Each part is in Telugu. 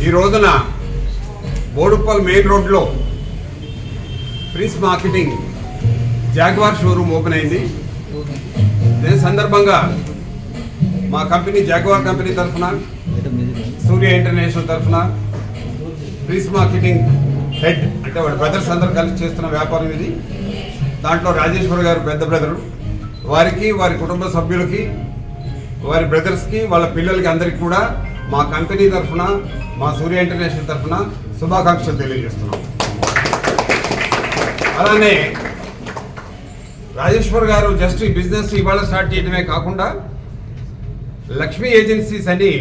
ఈ రోజున బోడుప్పల్ మెయిన్ రోడ్లో prince marketing jaguar showroom open అయింది. దీని సందర్భంగా మా కంపెనీ జాగ్వార్ కంపెనీ తరఫున, సూర్య ఇంటర్నేషనల్ తరఫున ప్రిన్స్ మార్కెటింగ్ హెడ్ అంటే వాడి బ్రదర్స్ అందరూ కలిసి చేస్తున్న వ్యాపారం ఇది. దాంట్లో రాజేశ్వర్ గారు పెద్ద బ్రదరు, వారికి, వారి కుటుంబ సభ్యులకి, వారి బ్రదర్స్కి, వాళ్ళ పిల్లలకి అందరికీ కూడా మా కంపెనీ తరఫున, మా సూర్య ఇంటర్నేషనల్ తరఫున శుభాకాంక్షలు తెలియజేస్తున్నాం. అలానే రాజేశ్వర్ గారు జస్ట్ ఈ బిజినెస్ ఇవాళ స్టార్ట్ చేయడమే కాకుండా లక్ష్మీ ఏజెన్సీస్ అని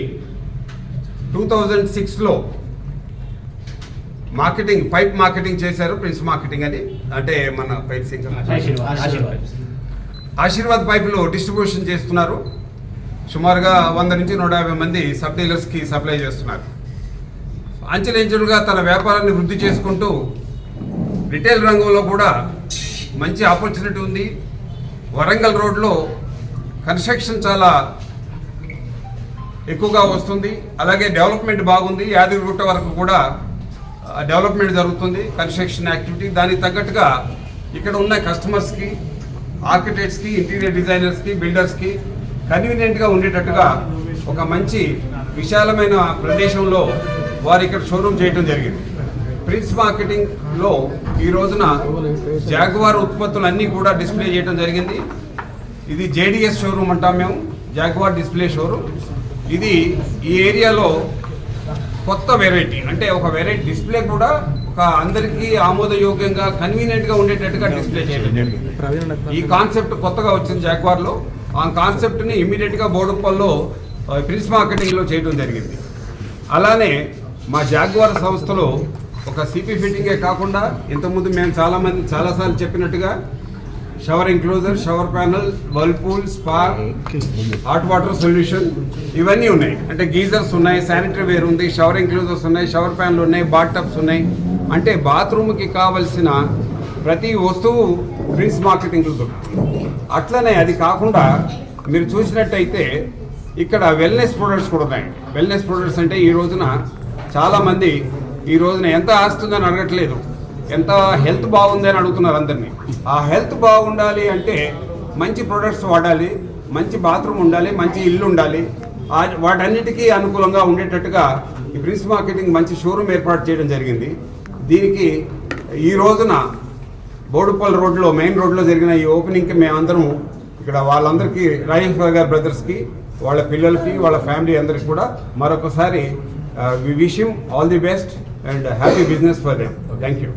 2006లో మార్కెటింగ్, పైప్ మార్కెటింగ్ చేశారు. ప్రిన్స్ మార్కెటింగ్ అని, అంటే మన పైప్ ఆశీర్వాద్ పైపులు డిస్ట్రిబ్యూషన్ చేస్తున్నారు. సుమారుగా 100 నుంచి 150 మంది సబ్ డీలర్స్కి సప్లై చేస్తున్నారు. అంచెలంచెలుగా తన వ్యాపారాన్ని వృద్ధి చేసుకుంటూ రిటైల్ రంగంలో కూడా మంచి ఆపర్చునిటీ ఉంది. వరంగల్ రోడ్లో కన్స్ట్రక్షన్ చాలా ఎక్కువగా వస్తుంది. అలాగే డెవలప్మెంట్ బాగుంది. యాదగిరిగుట్ట వరకు కూడా డెవలప్మెంట్ జరుగుతుంది, కన్స్ట్రక్షన్ యాక్టివిటీ. దానికి తగ్గట్టుగా ఇక్కడ ఉన్న కస్టమర్స్కి, ఆర్కిటెక్ట్స్కి, ఇంటీరియర్ డిజైనర్స్కి, బిల్డర్స్కి కన్వీనియంట్గా ఉండేటట్టుగా ఒక మంచి విశాలమైన ప్రదేశంలో వారు ఇక్కడ షోరూమ్ చేయడం జరిగింది. ప్రిన్స్ మార్కెటింగ్లో ఈ రోజున జాగ్వార్ ఉత్పత్తులు అన్నీ కూడా డిస్ప్లే చేయడం జరిగింది. ఇది జేడిఎస్ షోరూమ్ అంటాం మేము, జాగ్వార్ డిస్ప్లే షోరూమ్. ఇది ఈ ఏరియాలో కొత్త వెరైటీ, అంటే ఒక వెరైటీ డిస్ప్లే కూడా ఒక అందరికీ ఆమోదయోగ్యంగా, కన్వీనియంట్గా ఉండేటట్టుగా డిస్ప్లే చేయడం జరిగింది. ఈ కాన్సెప్ట్ కొత్తగా వచ్చింది జాగ్వార్లో. ఆ కాన్సెప్ట్ని ఇమీడియట్గా బోడుప్పల్లో ప్రిన్స్ మార్కెటింగ్లో చేయడం జరిగింది. అలానే మా జాగ్వార్ సంస్థలో ఒక సిపి ఫిట్టింగే కాకుండా ఇంతకుముందు మేము చాలాసార్లు చెప్పినట్టుగా shower enclosure, shower panel, Whirlpool, spa, hot water solution ఇవన్నీ ఉన్నాయి. అంటే గీజర్స్ ఉన్నాయి, శానిటరీ వేర్ ఉంది, షవర్ ఎంక్లోజర్స్ ఉన్నాయి, షవర్ ప్యాన్లు ఉన్నాయి, బాత్ టబ్స్ ఉన్నాయి. అంటే బాత్రూమ్కి కావలసిన ప్రతి వస్తువు ప్రిన్స్ మార్కెటింగ్లో దొరుకుతుంది. అట్లనే అది కాకుండా మీరు చూసినట్టయితే ఇక్కడ వెల్నెస్ ప్రొడక్ట్స్ కూడా ఉన్నాయి. వెల్నెస్ ప్రొడక్ట్స్ అంటే ఈ రోజున చాలామంది ఈ రోజున ఎంత ఆస్తుందని అడగట్లేదు, ఎంత హెల్త్ బాగుంది అని అడుగుతున్నారు అందరినీ. ఆ హెల్త్ బాగుండాలి అంటే మంచి ప్రొడక్ట్స్ వాడాలి, మంచి బాత్రూమ్ ఉండాలి, మంచి ఇల్లు ఉండాలి. వాటన్నిటికీ అనుకూలంగా ఉండేటట్టుగా ఈ ప్రిన్స్ మార్కెటింగ్ మంచి షోరూమ్ ఏర్పాటు చేయడం జరిగింది. దీనికి ఈ రోజున బోడుప్పల్ రోడ్లో, మెయిన్ రోడ్లో జరిగిన ఈ ఓపెనింగ్కి మేమందరం ఇక్కడ వాళ్ళందరికీ, రాజేశ్వర్ గారి బ్రదర్స్కి, వాళ్ళ పిల్లలకి, వాళ్ళ ఫ్యామిలీ అందరికీ కూడా మరొకసారి we wish him all the best and happy business for them. Thank you.